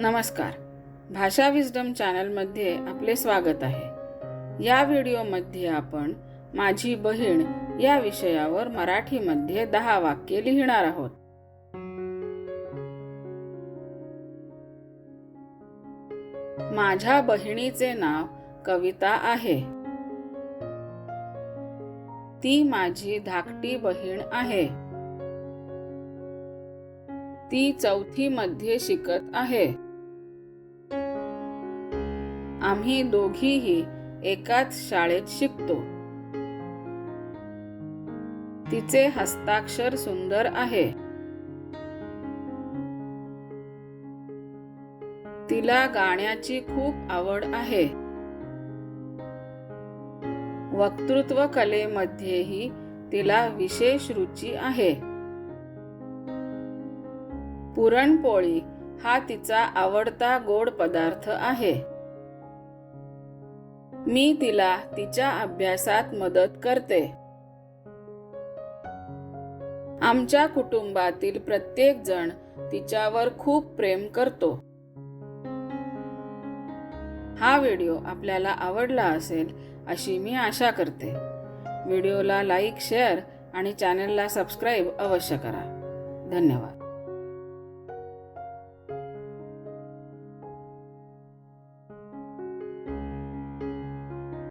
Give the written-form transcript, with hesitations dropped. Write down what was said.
नमस्कार. भाषा विस्डम चॅनलमध्ये आपले स्वागत आहे. या व्हिडिओमध्ये आपण माझी बहीण या विषयावर मराठीमध्ये 10 वाक्ये लिहिणार आहोत. माझ्या बहिणीचे नाव कविता आहे. ती माझी धाकटी बहीण आहे. ती 4थी मध्ये शिकत आहे. आम्ही दोघीही एकाच शाळेत शिकतो. तिचे हस्ताक्षर सुंदर आहे. तिला गाण्याची खूप आवड आहे. वक्तृत्व कलेमध्येही तिला विशेष रुची आहे. पुरणपोळी हा तिचा आवडता गोड पदार्थ आहे. मी तिला तिच्या अभ्यासात मदत करते. आमच्या कुटुंबातील प्रत्येक जण तिच्यावर खूप प्रेम करतो. हा व्हिडिओ आपल्याला आवडला असेल अशी मी आशा करते. व्हिडिओला लाईक, शेअर आणि चॅनलला सबस्क्राईब अवश्य करा. धन्यवाद.